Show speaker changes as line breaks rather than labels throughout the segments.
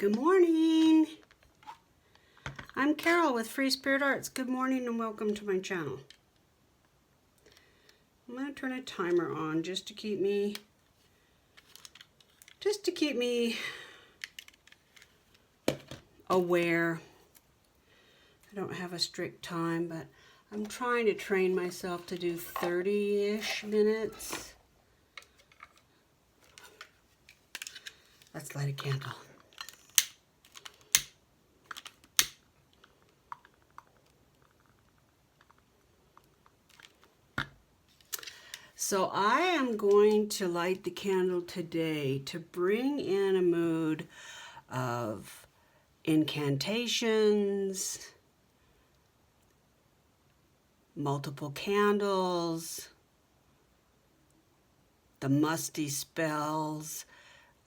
Good morning. I'm Carol with Free Spirit Arts. Good morning and welcome to my channel. I'm going to turn a timer on just to keep me aware. I don't have a strict time, but I'm trying to train myself to do 30-ish minutes. Let's light a candle. So I am going to light the candle today to bring in a mood of incantations, multiple candles, the musty spells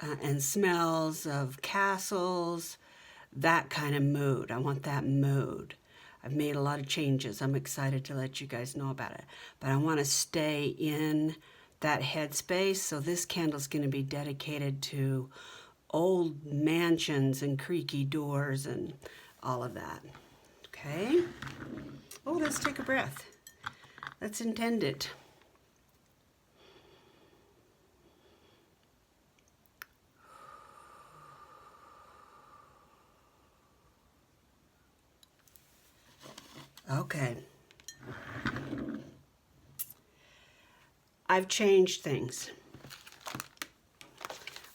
and smells of castles, that kind of mood. I want that mood. I've made a lot of changes. I'm excited to let you guys know about it. But I want to stay in that headspace, so this candle's going to be dedicated to old mansions and creaky doors and all of that. Okay? Oh, let's take a breath. Let's intend it. Okay. I've changed things.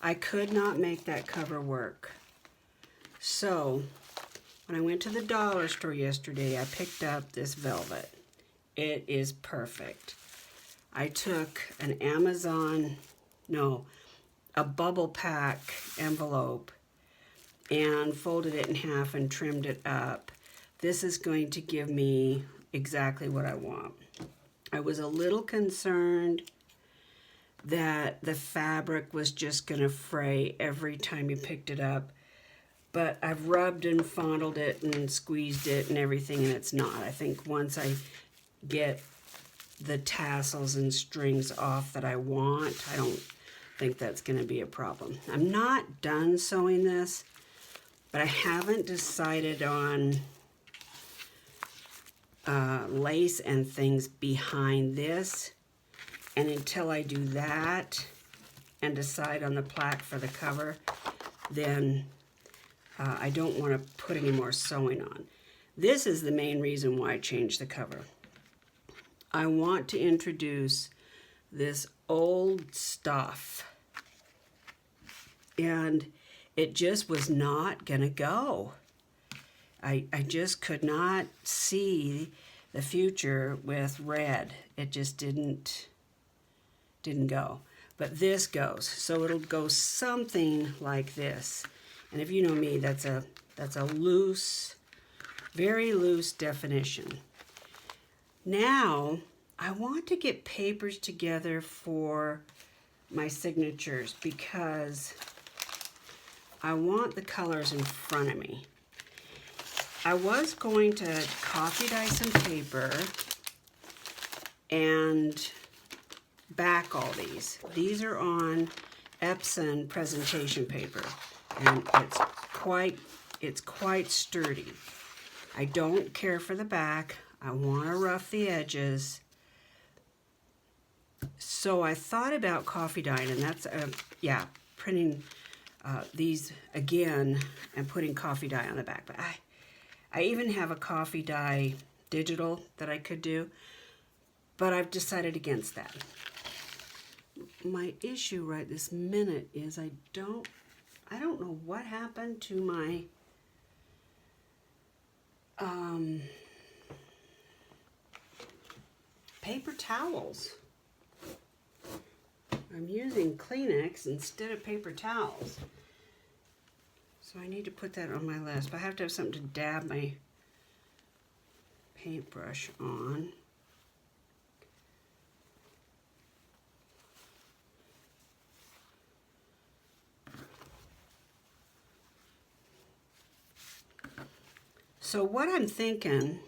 I could not make that cover work. So, when I went to the dollar store yesterday, I picked up this velvet. It is perfect. I took a bubble pack envelope and folded it in half and trimmed it up. This is going to give me exactly what I want. I was a little concerned that the fabric was just going to fray every time you picked it up, but I've rubbed and fondled it and squeezed it and everything, and it's not. I think once I get the tassels and strings off that I want, I don't think that's going to be a problem. I'm not done sewing this, but I haven't decided on lace and things behind this, and until I do that and decide on the plaque for the cover, then I don't want to put any more sewing on. This is the main reason why I changed the cover. I want to introduce this old stuff, and it just was not gonna go. I just could not see the future with red. It just didn't go. But this goes. So it'll go something like this. And if you know me, that's a loose, very loose definition. Now, I want to get papers together for my signatures because I want the colors in front of me. I was going to coffee dye some paper and back all these. These are on Epson presentation paper, and it's quite sturdy. I don't care for the back. I want to rough the edges. So I thought about coffee dyeing, and that's printing these again and putting coffee dye on the back. But I even have a coffee dye digital that I could do, but I've decided against that. My issue right this minute is I don't know what happened to my paper towels. I'm using Kleenex instead of paper towels. So I need to put that on my list. But I have to have something to dab my paintbrush on. So what I'm thinking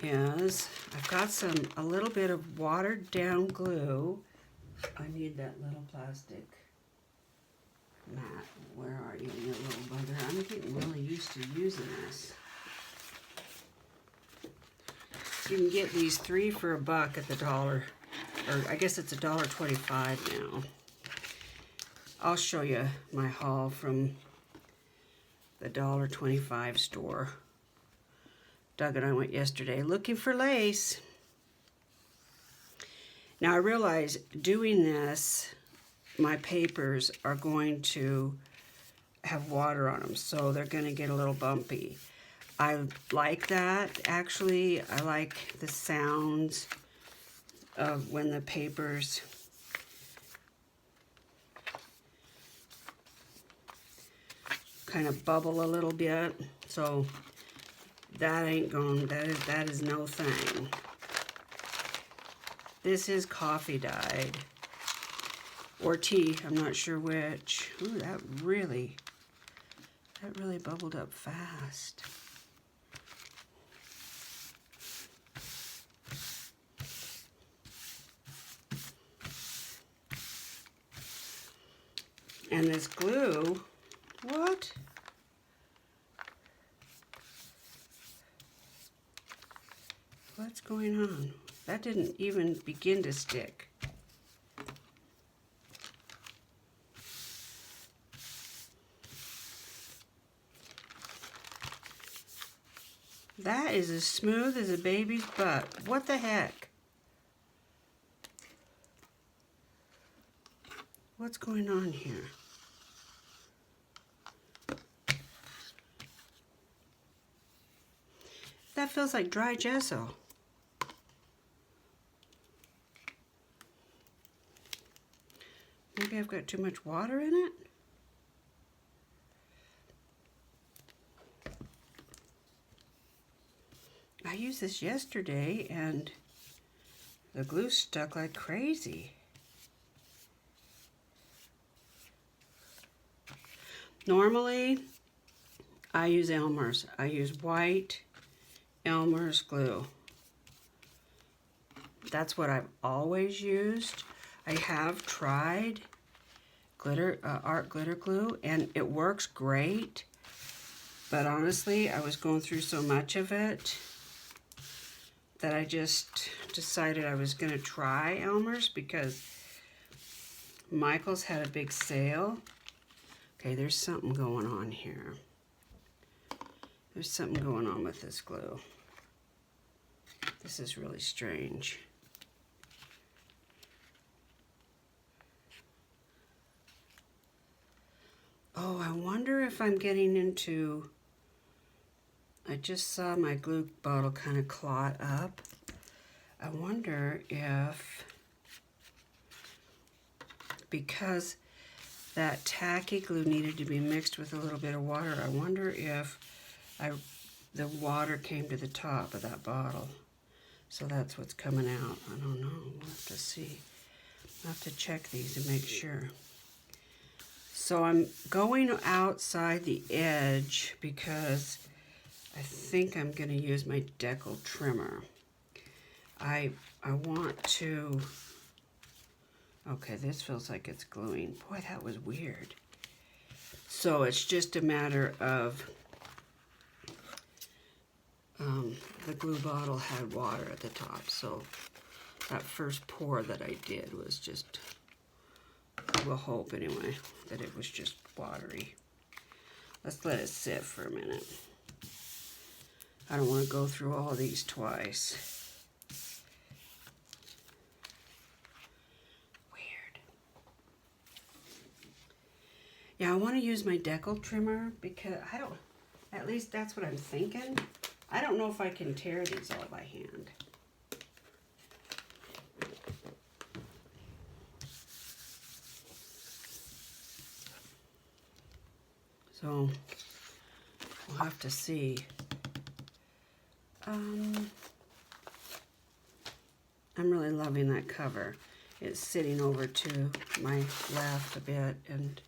is I've got a little bit of watered down glue. I need that little plastic mat. Where used to using this. You can get these 3 for $1 at the dollar, or I guess it's $1.25 now. I'll show you my haul from the $1.25 store. Doug and I went yesterday looking for lace. Now I realize doing this, my papers are going to have water on them, so they're going to get a little bumpy. I like that, actually. I like the sounds of when the papers kind of bubble a little bit, so that ain't going, that is no thing. This is coffee dyed, or tea, I'm not sure which. Ooh, that really bubbled up fast. And this glue, what? What's going on? That didn't even begin to stick. That is as smooth as a baby's butt. What the heck? What's going on here? That feels like dry gesso. Maybe I've got too much water in it? I used this yesterday and the glue stuck like crazy. Normally, I use Elmer's. I use white Elmer's glue. That's what I've always used. I have tried art glitter glue, and it works great. But honestly, I was going through so much of it that I just decided I was going to try Elmer's because Michael's had a big sale. Okay, there's something going on here. There's something going on with this glue. This is really strange. Oh, I wonder if I'm getting into... I just saw my glue bottle kind of clot up. I wonder if... because that tacky glue needed to be mixed with a little bit of water, I wonder if the water came to the top of that bottle. So that's what's coming out. I don't know. We'll have to see. I'll have to check these to make sure. So I'm going outside the edge because I think I'm going to use my decal trimmer. I want to... Okay, this feels like it's gluing. Boy, that was weird. So it's just a matter of... the glue bottle had water at the top, so that first pour that I did was just... We'll hope anyway that it was just watery. Let's let it sit for a minute. I don't want to go through all these twice. Weird. Yeah, I want to use my decal trimmer because I don't, at least that's what I'm thinking. I don't know if I can tear these all by hand. So, we'll have to see. I'm really loving that cover. It's sitting over to my left a bit, and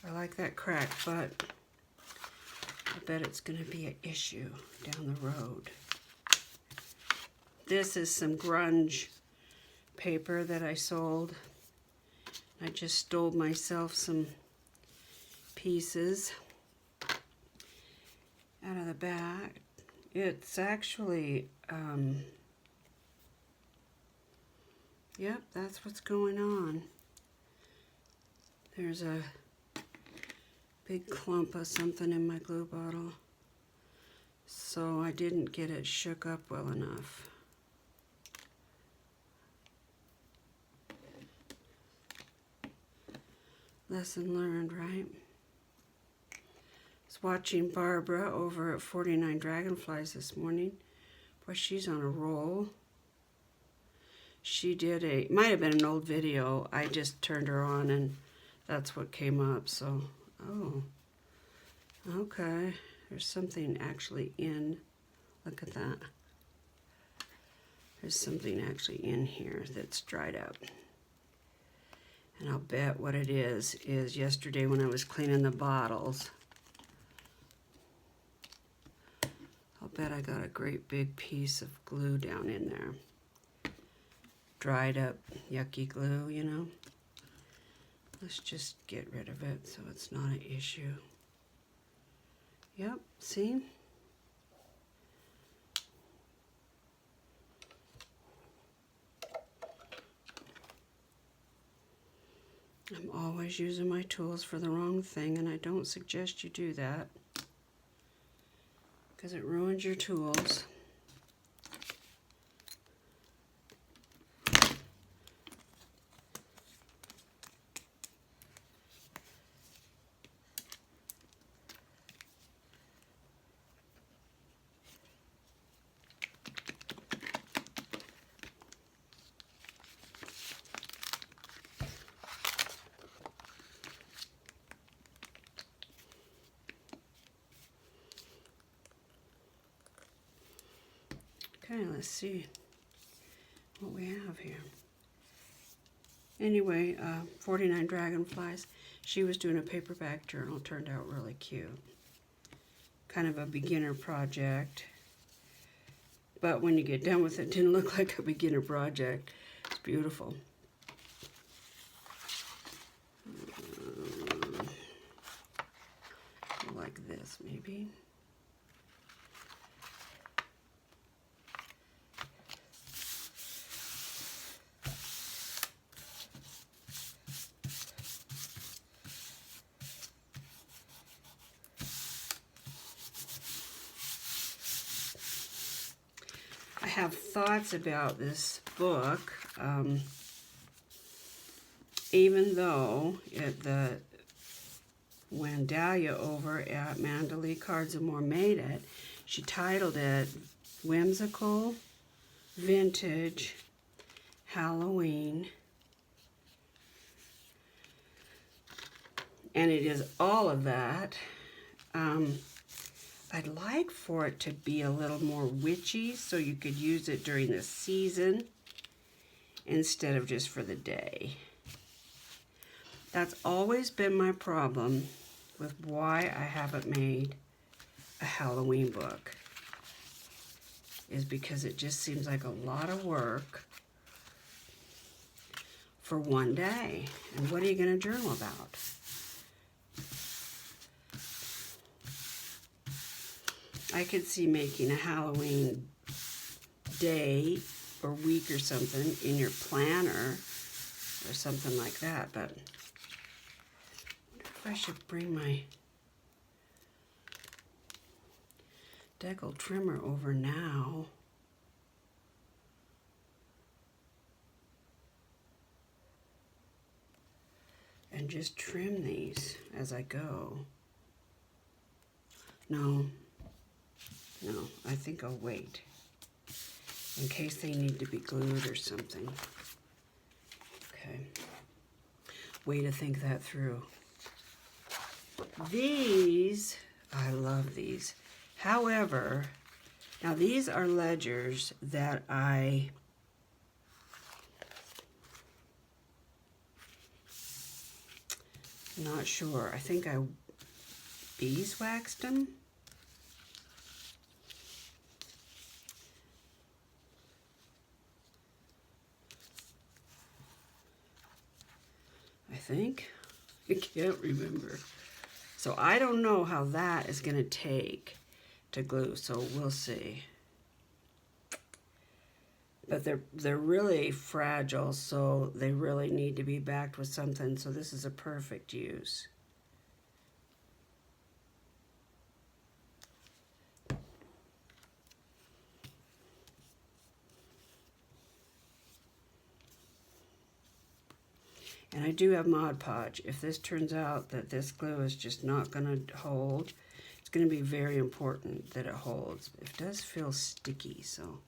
I like that crack, but I bet it's going to be an issue down the road. This is some grunge paper that I sold. I just stole myself some pieces out of the back. It's actually, yep, that's what's going on. There's a big clump of something in my glue bottle, so I didn't get it shook up well enough. Lesson learned, right? I was watching Barbara over at 49 Dragonflies this morning. Boy, she's on a roll. She did might have been an old video. I just turned her on and that's what came up, so, oh, okay. There's something actually in, look at that. There's something actually in here that's dried up. And I'll bet what it is yesterday when I was cleaning the bottles, I'll bet I got a great big piece of glue down in there. Dried up, yucky glue, you know. Let's just get rid of it so it's not an issue. Yep, see? I'm always using my tools for the wrong thing, and I don't suggest you do that because it ruins your tools. Okay, let's see what we have here. Anyway, 49 Dragonflies. She was doing a paperback journal. Turned out really cute. Kind of a beginner project. But when you get done with it, it didn't look like a beginner project. It's beautiful. Like this, maybe. I have thoughts about this book, even though when Dahlia over at Mandalee Cards and More made it, she titled it Whimsical Vintage Halloween. And it is all of that. I'd like for it to be a little more witchy so you could use it during the season instead of just for the day. That's always been my problem with why I haven't made a Halloween book, is because it just seems like a lot of work for one day. And what are you going to journal about? I could see making a Halloween day or week or something in your planner or something like that, but I wonder if I should bring my decal trimmer over now. And just trim these as I go. No, I think I'll wait in case they need to be glued or something. Okay, way to think that through. These, I love these. However, now these are ledgers that I'm not sure. I think I beeswaxed them. I think. I can't remember. So I don't know how that is going to take to glue, so we'll see. But they're really fragile, so they really need to be backed with something, so this is a perfect use. And I do have Mod Podge. If this turns out that this glue is just not going to hold, it's going to be very important that it holds. It does feel sticky, so.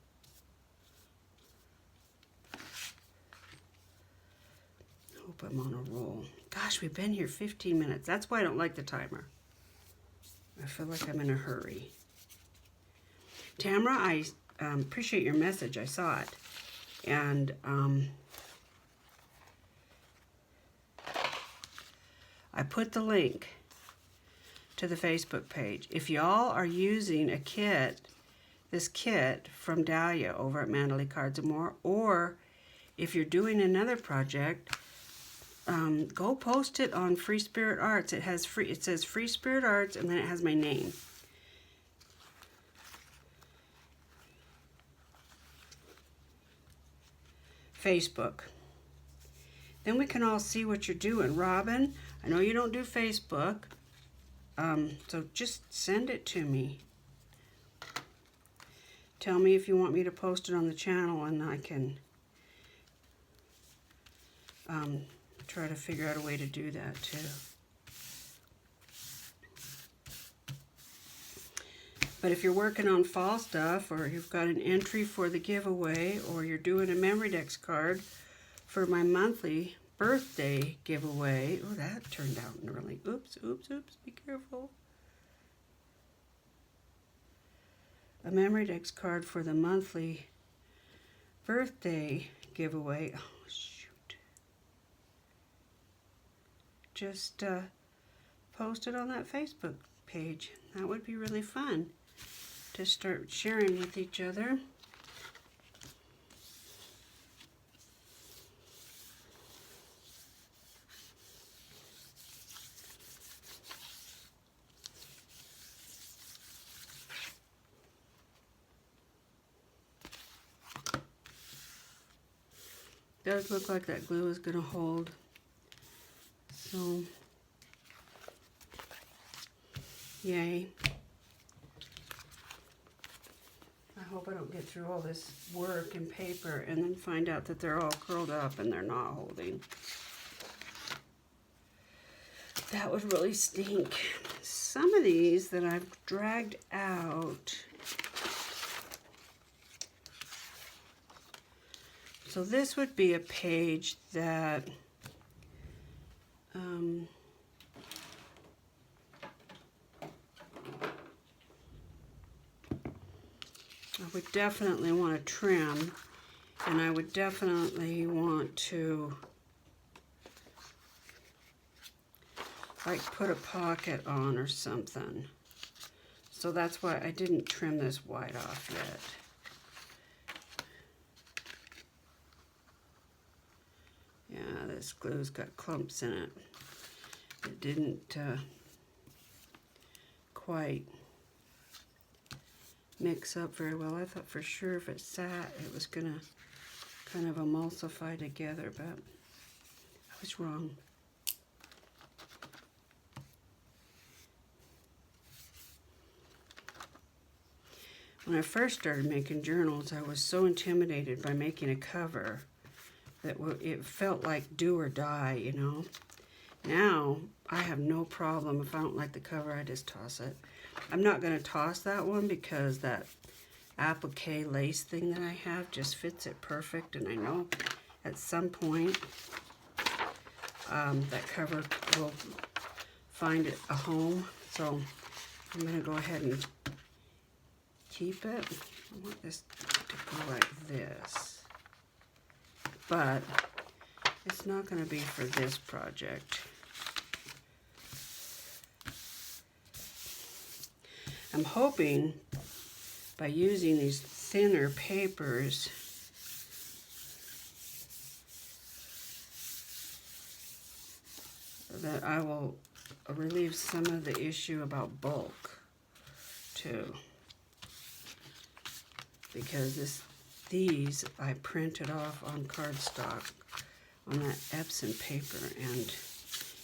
I hope I'm on a roll. Gosh, we've been here 15 minutes. That's why I don't like the timer. I feel like I'm in a hurry. Tamara, I appreciate your message. I saw it. And I put the link to the Facebook page. If y'all are using a kit, this kit from Dahlia over at Mandalay Cards and More, or if you're doing another project, go post it on Free Spirit Arts. It says Free Spirit Arts, and then it has my name. Facebook. Then we can all see what you're doing. Robin, I know you don't do Facebook, so just send it to me. Tell me if you want me to post it on the channel, and I can try to figure out a way to do that too. But if you're working on fall stuff, or you've got an entry for the giveaway, or you're doing a Memory Dex card for my monthly birthday giveaway. Oh, that turned out early. Oops, oops, oops, be careful. A Memory Dex card for the monthly birthday giveaway. Oh, shoot. Just post it on that Facebook page. That would be really fun to start sharing with each other. Does look like that glue is going to hold. So, yay. I hope I don't get through all this work and paper and then find out that they're all curled up and they're not holding. That would really stink. Some of these that I've dragged out. So this would be a page that I would definitely want to trim, and I would definitely want to like put a pocket on or something. So that's why I didn't trim this white off yet. Yeah, this glue's got clumps in it. It didn't quite mix up very well. I thought for sure if it sat, it was gonna kind of emulsify together, but I was wrong. When I first started making journals, I was so intimidated by making a cover that it felt like do or die, you know. Now, I have no problem. If I don't like the cover, I just toss it. I'm not going to toss that one because that applique lace thing that I have just fits it perfect, and I know at some point that cover will find it a home. So I'm going to go ahead and keep it. I want this to go like this. But it's not going to be for this project. I'm hoping by using these thinner papers so that I will relieve some of the issue about bulk too. Because these I printed off on cardstock on that Epson paper, and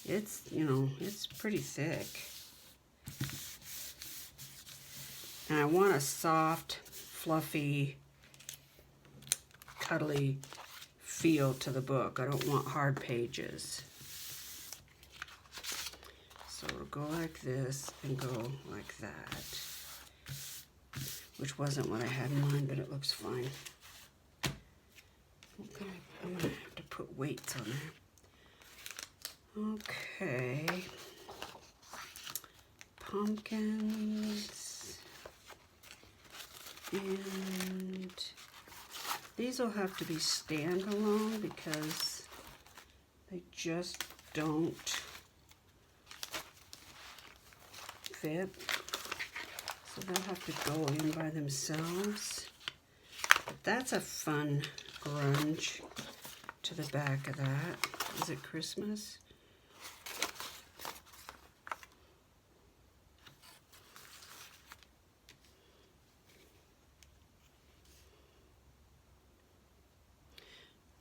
it's, you know, it's pretty thick. And I want a soft, fluffy, cuddly feel to the book. I don't want hard pages. So it'll go like this and go like that, which wasn't what I had in mind, but it looks fine. Okay, I'm gonna have to put weights on there. Okay, pumpkins, and these will have to be standalone because they just don't fit. So they'll have to go in by themselves. But that's a fun grunge to the back of that. Is it Christmas?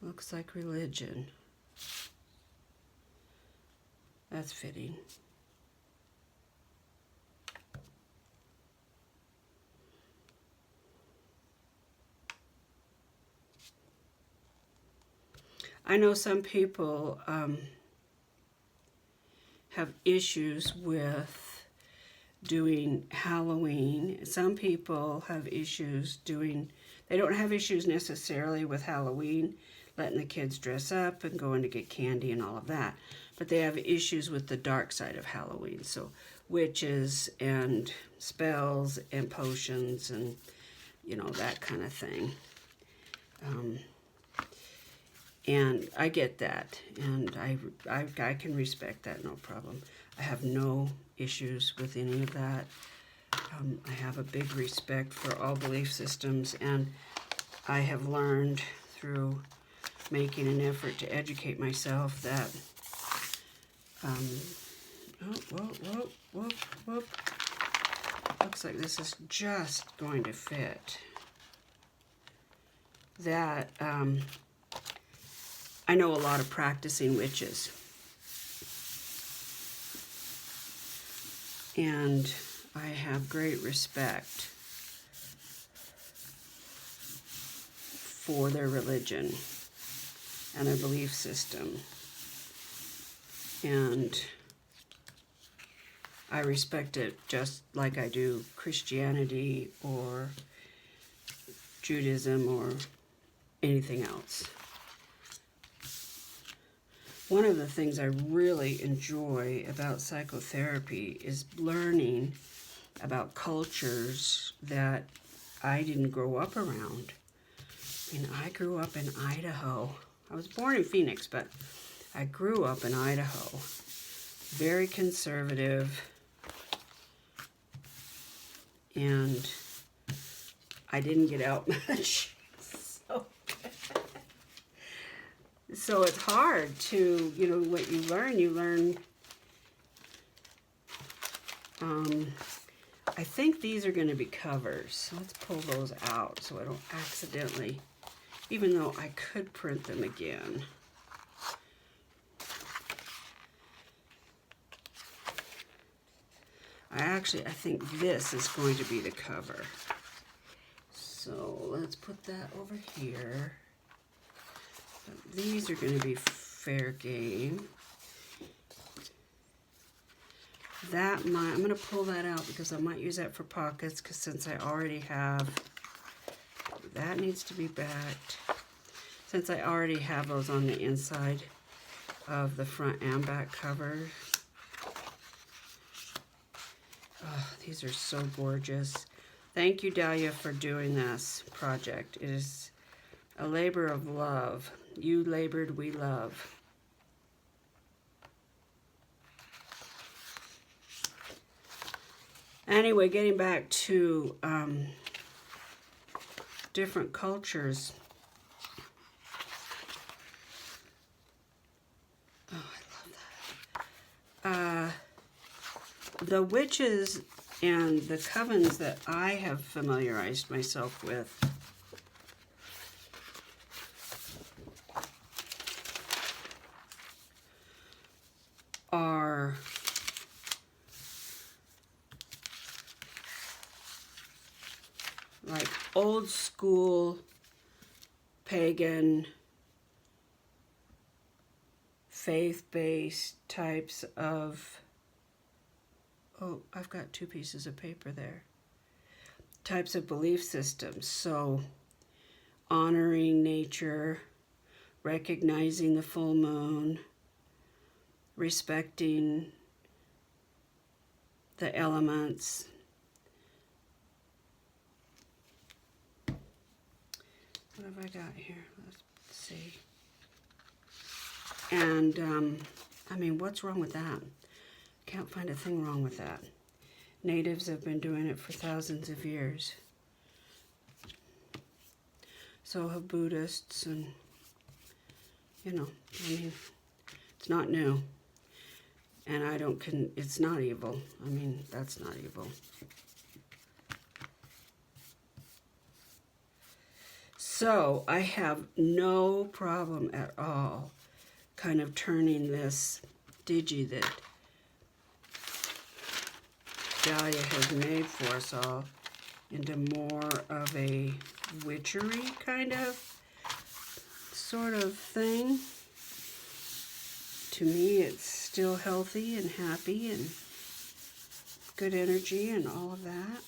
Looks like religion. That's fitting. I know some people have issues with doing Halloween. Some people have issues doing, they don't have issues necessarily with Halloween, letting the kids dress up and going to get candy and all of that. But they have issues with the dark side of Halloween. So witches and spells and potions and, you know, that kind of thing. And I get that, and I can respect that, no problem. I have no issues with any of that. I have a big respect for all belief systems, and I have learned through making an effort to educate myself that, whoop. Looks like this is just going to fit. That, I know a lot of practicing witches, and I have great respect for their religion and their belief system, and I respect it just like I do Christianity or Judaism or anything else. One of the things I really enjoy about psychotherapy is learning about cultures that I didn't grow up around. I mean, I grew up in Idaho. I was born in Phoenix, but I grew up in Idaho. Very conservative. And I didn't get out much. So it's hard to, you know, what you learn. I think these are going to be covers. So let's pull those out so I don't accidentally, even though I could print them again. I think this is going to be the cover. So let's put that over here. These are going to be fair game. I'm going to pull that out because I might use that for pockets, because since I already have, that needs to be backed. Since I already have those on the inside of the front and back cover. Oh, these are so gorgeous. Thank you, Dahlia, for doing this project. It is a labor of love. You labored, we love. Anyway, getting back to different cultures. Oh, I love that. The witches and the covens that I have familiarized myself with are like old school pagan faith-based types of, oh, I've got 2 pieces of paper there, types of belief systems. So honoring nature, recognizing the full moon, respecting the elements. What have I got here? Let's see. And, I mean, what's wrong with that? Can't find a thing wrong with that. Natives have been doing it for thousands of years. So have Buddhists, and, you know, I mean, it's not new. And it's not evil. I mean, that's not evil. So I have no problem at all kind of turning this digi that Dahlia has made for us all into more of a witchery kind of sort of thing. To me, it's still healthy and happy and good energy and all of that.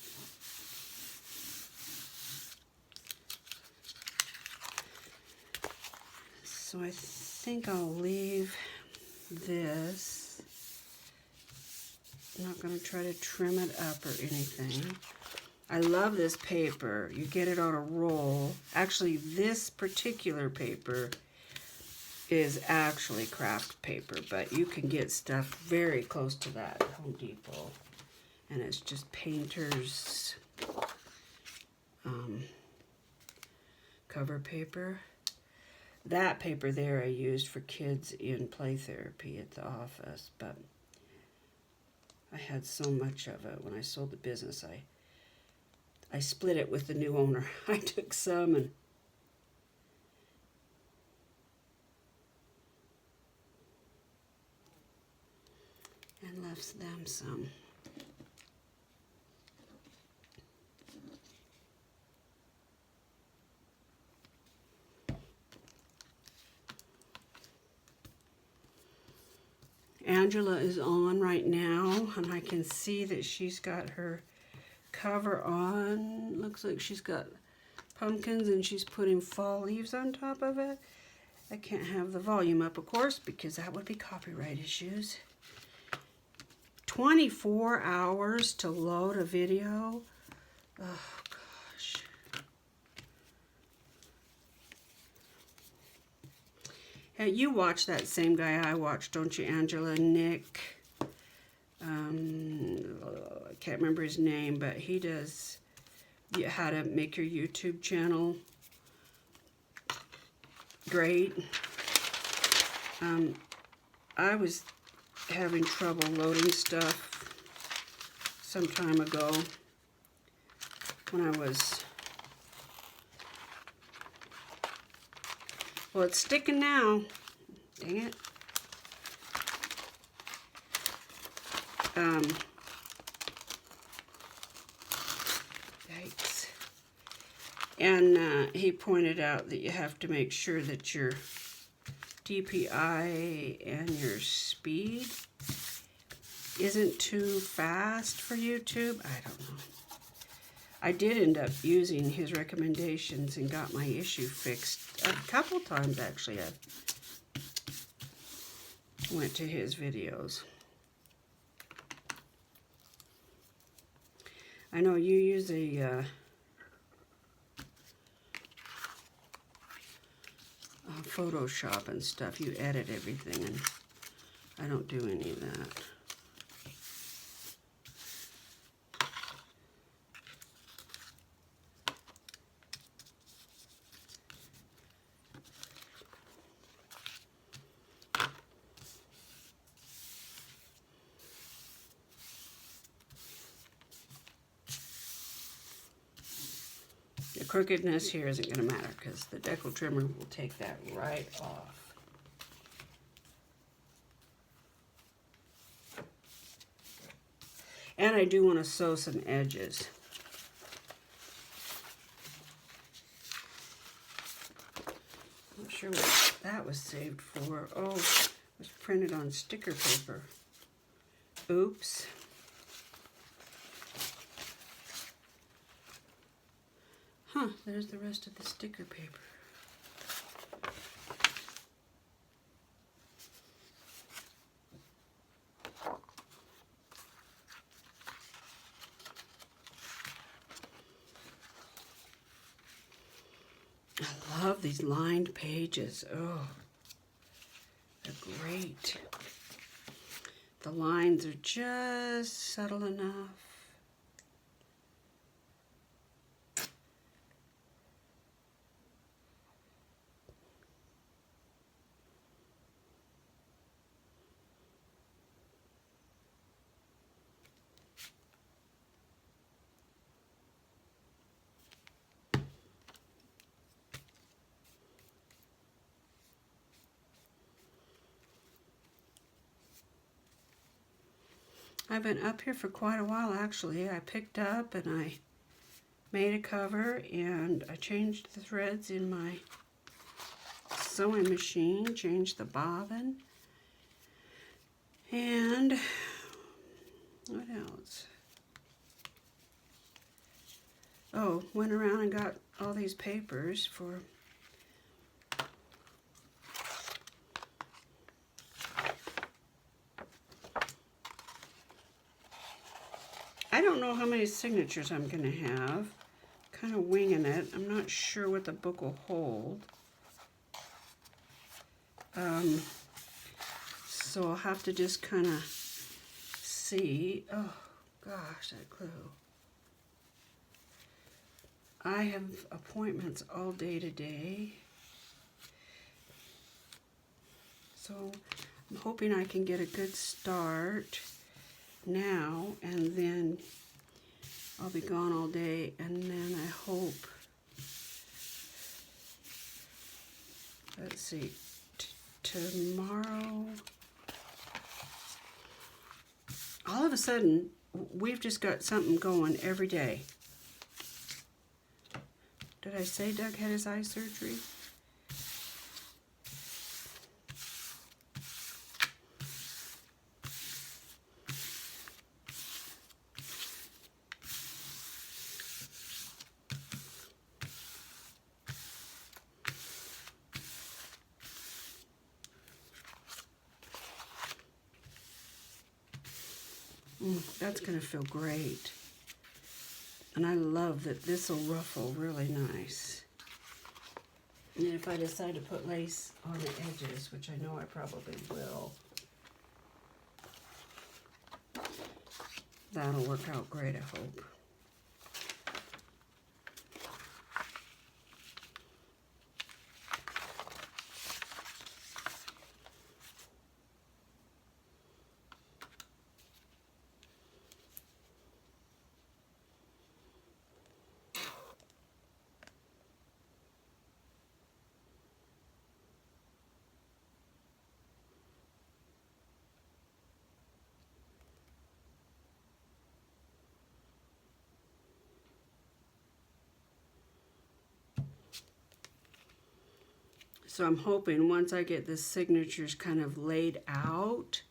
So I think I'll leave this. I'm not going to try to trim it up or anything. I love this paper. You get it on a roll. Actually, this particular paper is actually craft paper, but you can get stuff very close to that at Home Depot. And it's just painter's cover paper. That paper there I used for kids in play therapy at the office, but I had so much of it when I sold the business. I split it with the new owner. I took some and left them some. Angela is on right now, and I can see that she's got her cover on. Looks like she's got pumpkins and she's putting fall leaves on top of it. I can't have the volume up, of course, because that would be copyright issues. 24 hours to load a video. Oh, gosh. Hey, you watch that same guy I watch, don't you, Angela? Nick. I can't remember his name, but he does how to make your YouTube channel great. I was having trouble loading stuff some time ago when I was, well, it's sticking now. Dang it. Yikes. And he pointed out that you have to make sure that your DPI and your speed isn't too fast for YouTube. I don't know. I did end up using his recommendations and got my issue fixed a couple times, actually. I went to his videos. I know you use a Photoshop and stuff. You edit everything, and I don't do any of that. crookedness here isn't going to matter because the deco trimmer will take that right off. And I do want to sew some edges. Not sure what that was saved for. Oh, it was printed on sticker paper. Oops. Huh, there's the rest of the sticker paper. I love these lined pages. Oh, they're great. The lines are just subtle enough. I've been up here for quite a while actually. I picked up and I made a cover and I changed the threads in my sewing machine, changed the bobbin, and what else? Oh, went around and got all these papers for I don't know how many signatures I'm going to have. Kind of winging it. I'm not sure what the book will hold. So I'll have to just kind of see. Oh, gosh, that glue. I have appointments all day today. So I'm hoping I can get a good start now, and then I'll be gone all day, and then I hope, let's see, tomorrow, all of a sudden, we've just got something going every day. Did I say Doug had his eye surgery? That's going to feel great. And I love that this will ruffle really nice. And if I decide to put lace on the edges, which I know I probably will, that'll work out great, I hope. So I'm hoping once I get the signatures kind of laid out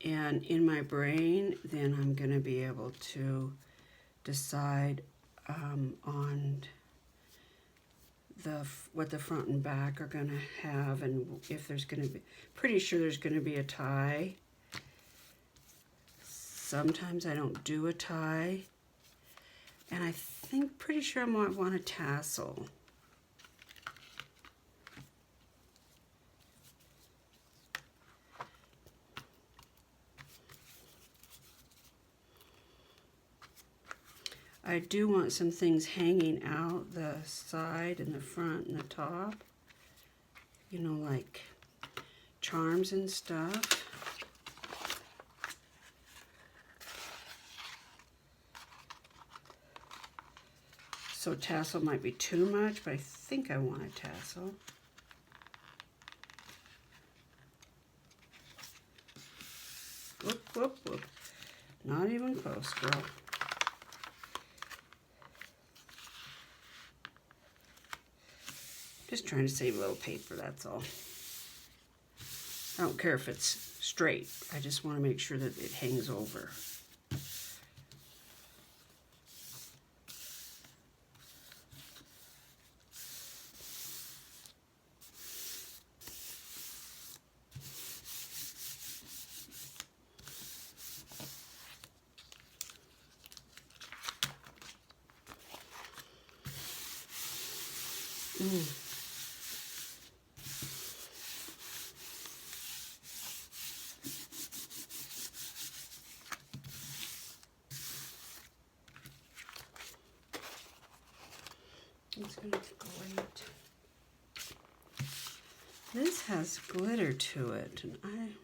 and in my brain, then I'm going to be able to decide on what the front and back are going to have, and if there's going to be, pretty sure there's going to be a tie. Sometimes I don't do a tie, and I think pretty sure I might want a tassel. I do want some things hanging out the side and the front and the top. You know, like charms and stuff. So tassel might be too much, but I think I want a tassel. Whoop, whoop, whoop. Not even close, girl. Just trying to save a little paper, that's all. I don't care if it's straight. I just want to make sure that it hangs over. It's going to be great. This has glitter to it, and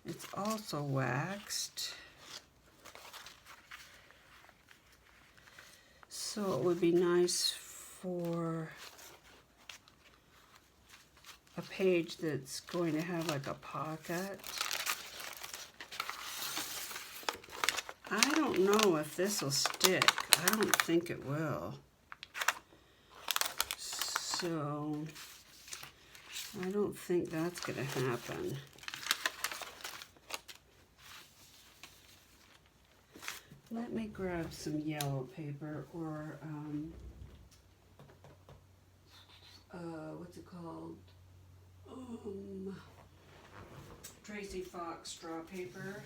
it's also waxed. So it would be nice for a page that's going to have like a pocket. I don't know if this will stick. I don't think it will. So I don't think that's going to happen. Let me grab some yellow paper or, what's it called? Tracy Fox straw paper.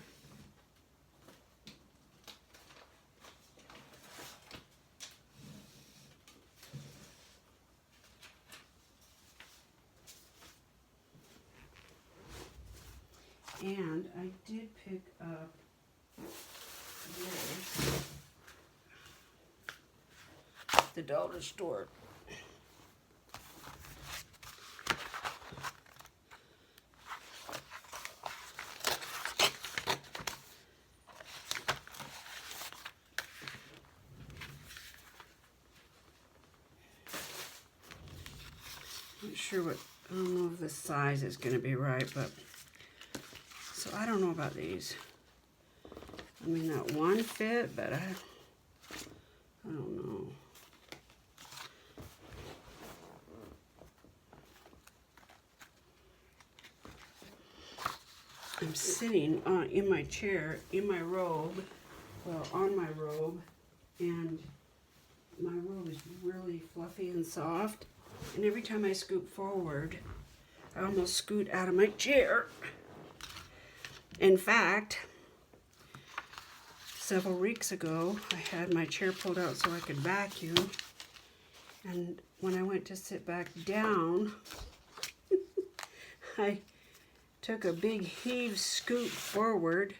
And I did pick up this, the dollar store. Not sure what, I don't know if the size is going to be right, but so I don't know about these. I mean, that one fit, but I don't know. I'm sitting in my chair, in my robe, well, on my robe, and my robe is really fluffy and soft. And every time I scoot forward, I almost scoot out of my chair. In fact, several weeks ago, I had my chair pulled out so I could vacuum. And when I went to sit back down, I took a big heave scoot forward,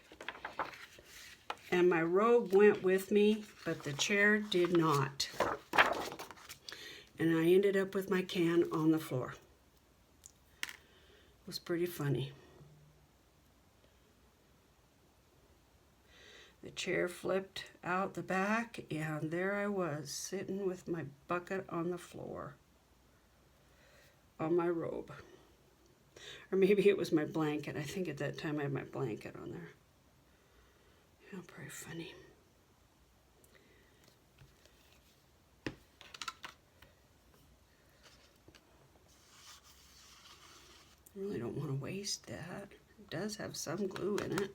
and my robe went with me, but the chair did not. And I ended up with my can on the floor. It was pretty funny. The chair flipped out the back, and there I was, sitting with my bucket on the floor, on my robe. Or maybe it was my blanket. I think at that time I had my blanket on there. Yeah, pretty funny. I really don't want to waste that. It does have some glue in it.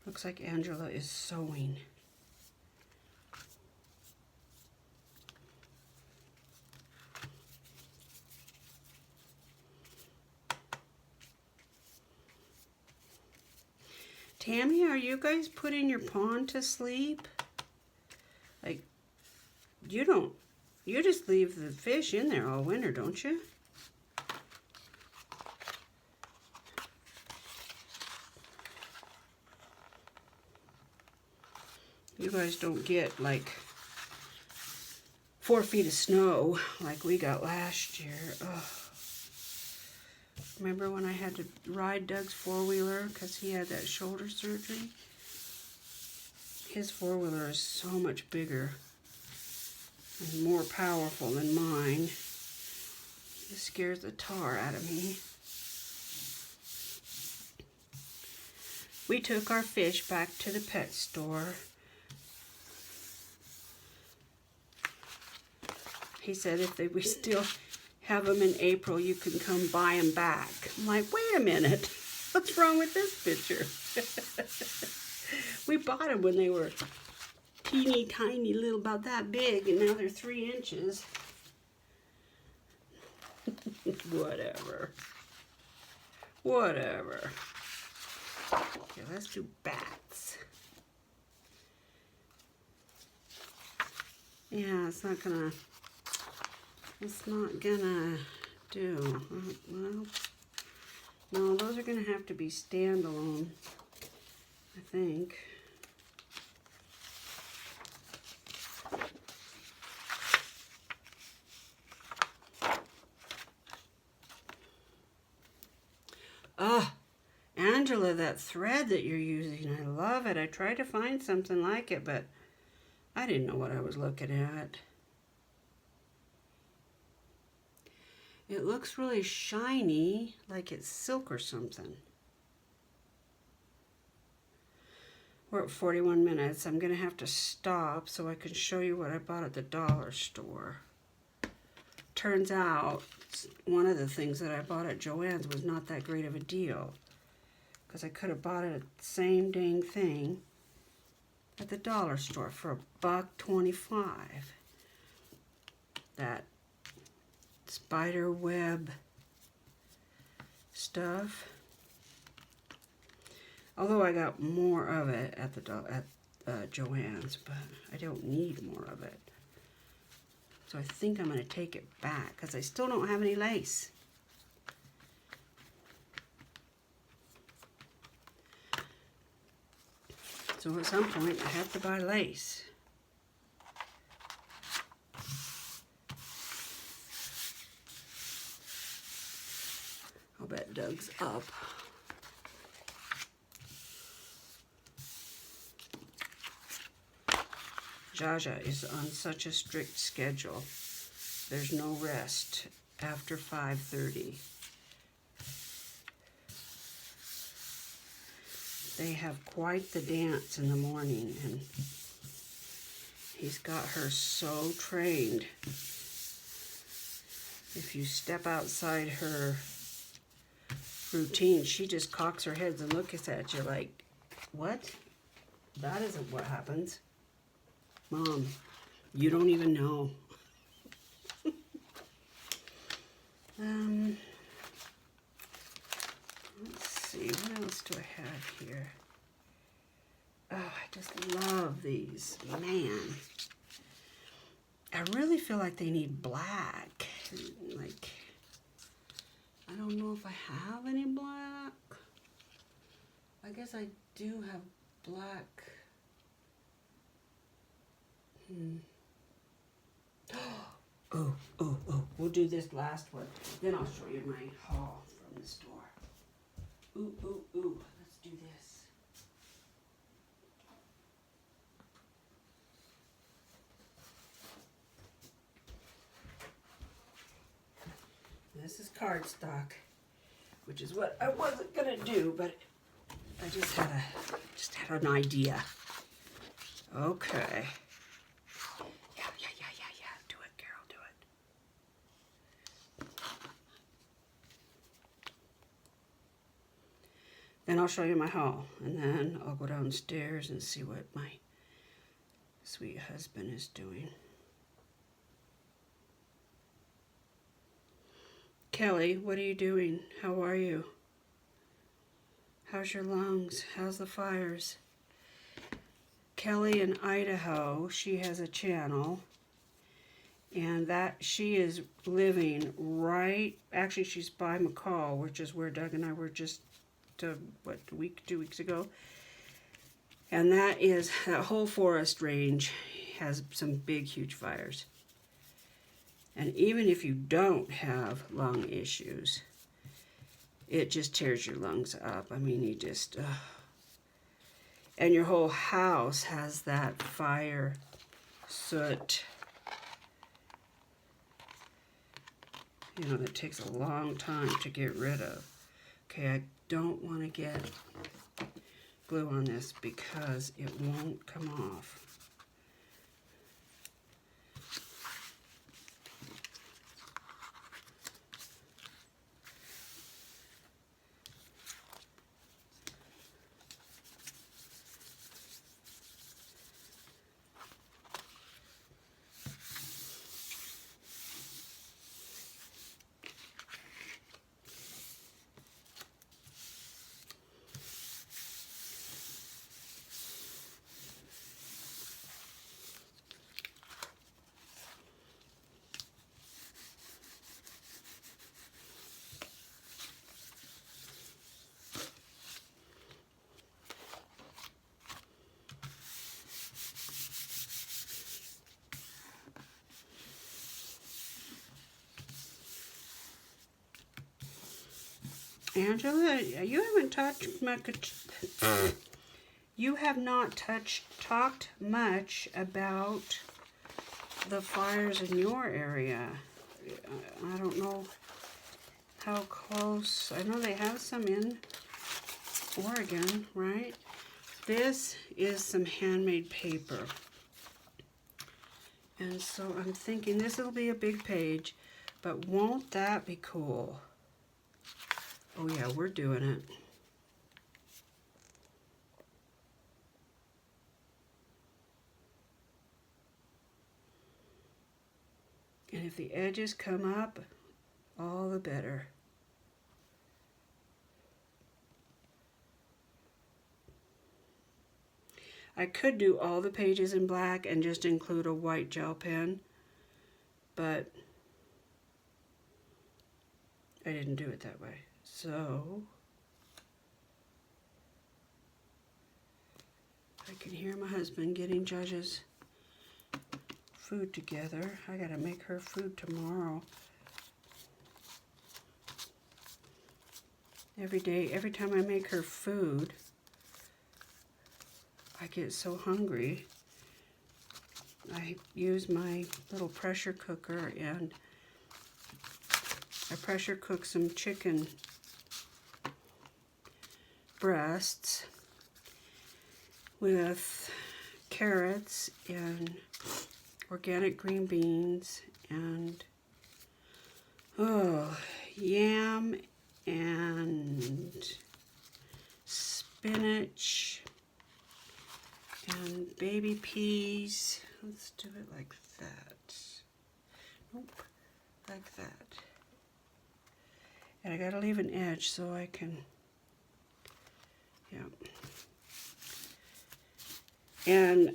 Looks like Angela is sewing. Tammy, are you guys putting your pond to sleep? Like, you just leave the fish in there all winter, don't you? You guys don't get like 4 feet of snow like we got last year. Ugh. Remember when I had to ride Doug's four-wheeler because he had that shoulder surgery? His four-wheeler is so much bigger and more powerful than mine. It scares the tar out of me. We took our fish back to the pet store. He said if we still have them in April, you can come buy them back. I'm like, wait a minute. What's wrong with this picture? We bought them when they were teeny tiny, little, about that big, and now they're 3 inches. Whatever. Whatever. Okay, let's do bats. Yeah, it's not gonna do. Well, no, those are gonna have to be standalone, I think. Ah, Angela, that thread that you're using, I love it. I tried to find something like it, but I didn't know what I was looking at. It looks really shiny, like it's silk or something. We're at 41 minutes. I'm going to have to stop so I can show you what I bought at the dollar store. Turns out, one of the things that I bought at Joann's was not that great of a deal. Because I could have bought it the same dang thing at the dollar store for $1.25. That spider web stuff. Although I got more of it at Joann's, but I don't need more of it. So I think I'm going to take it back because I still don't have any lace. So at some point I have to buy lace. I'll bet Doug's up. Jaja is on such a strict schedule. There's no rest after 5:30. They have quite the dance in the morning, and he's got her so trained. If you step outside her routine, she just cocks her head and looks at you like, what? That isn't what happens. Mom, you don't even know. Let's see, what else do I have here? Oh, I just love these. Man, I really feel like they need black. Like, I don't know if I have any black. I guess I do have black. Oh, we'll do this last one. Then I'll show you my haul from the store. Ooh, let's do this. This is cardstock, which is what I wasn't gonna do, but I just had an idea. Okay. Yeah. Do it, Carol, do it. Then I'll show you my haul, and then I'll go downstairs and see what my sweet husband is doing. Kelly, what are you doing? How are you? How's your lungs? How's the fires? Kelly in Idaho, she has a channel, and that she is living right, actually she's by McCall, which is where Doug and I were just, 2 weeks ago. And that whole forest range has some big, huge fires. And even if you don't have lung issues, it just tears your lungs up. I mean, you just, and your whole house has that fire, soot, you know, that takes a long time to get rid of. Okay, I don't want to get glue on this because it won't come off. Angela, you haven't talked much. You have not talked much about the fires in your area. I don't know how close. I know they have some in Oregon, right? This is some handmade paper. And so I'm thinking this will be a big page, but won't that be cool? Oh yeah, we're doing it. And if the edges come up, all the better. I could do all the pages in black and just include a white gel pen, but I didn't do it that way. So I can hear my husband getting Judge's food together. I gotta make her food tomorrow. Every day, every time I make her food, I get so hungry. I use my little pressure cooker and I pressure cook some chicken breasts with carrots and organic green beans and yam and spinach and baby peas. Let's do it like that. Nope, like that. And I gotta leave an edge so I can, yeah. And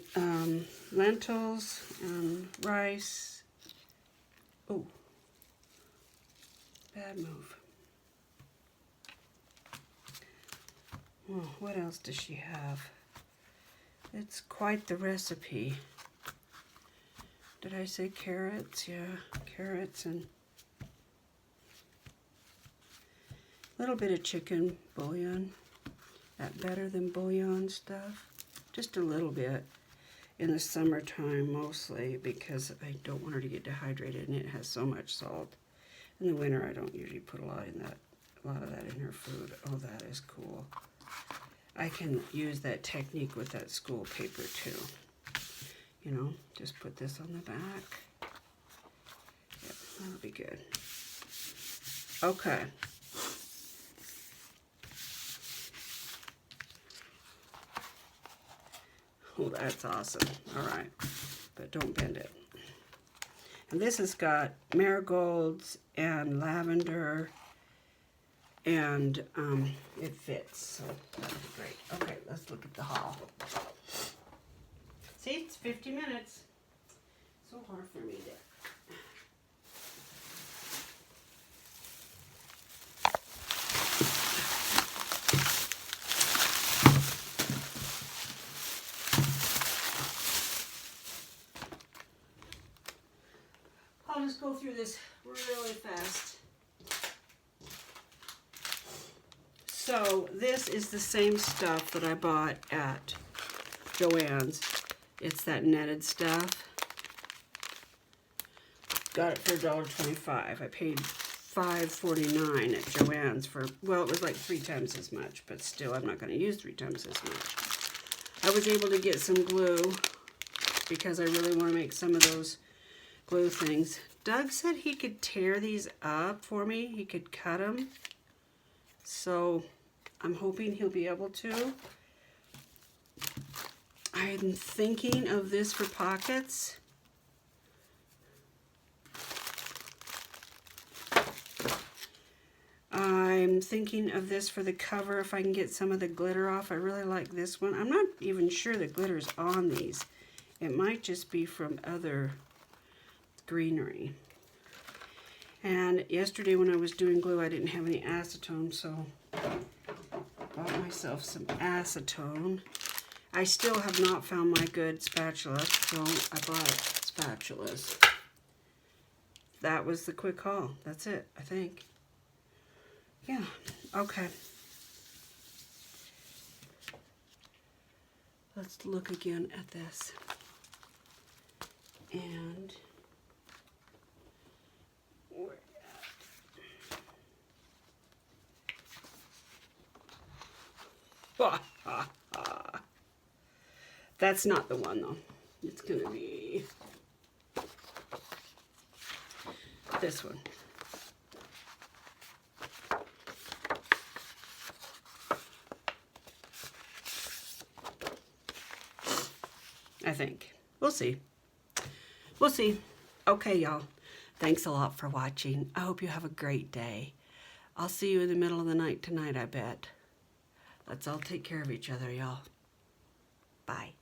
lentils and rice. Oh, bad move. Oh, what else does she have? It's quite the recipe. Did I say carrots? Yeah, carrots and a little bit of chicken bouillon. That better than bouillon stuff. Just a little bit in the summertime mostly because I don't want her to get dehydrated and it has so much salt. In the winter I don't usually put a lot of that in her food. Oh, that is cool. I can use that technique with that school paper too. You know, just put this on the back. Yep, that'll be good. Okay. Oh, that's awesome. All right, but don't bend it. And this has got marigolds and lavender, and it fits, so that'll be great. Okay, let's look at the haul. See, it's 50 minutes. So hard for me to... I'll just go through this really fast. So this is the same stuff that I bought at Joann's. It's that netted stuff. Got it for $1.25. I paid $5.49 at Joann's for, well, it was like 3 times as much, but still I'm not going to use 3 times as much. I was able to get some glue because I really want to make some of those glue things. Doug said he could tear these up for me. He could cut them. So I'm hoping he'll be able to. I'm thinking of this for pockets. I'm thinking of this for the cover if I can get some of the glitter off. I really like this one. I'm not even sure the glitter's on these. It might just be from other greenery. And yesterday when I was doing glue, I didn't have any acetone, so I bought myself some acetone. I still have not found my good spatula, so I bought spatulas. That was the quick haul. That's it, I think. Yeah, okay. Let's look again at this. And where at? That's not the one though. It's gonna be this one. I think. We'll see. We'll see. Okay, y'all. Thanks a lot for watching. I hope you have a great day. I'll see you in the middle of the night tonight, I bet. Let's all take care of each other, y'all. Bye.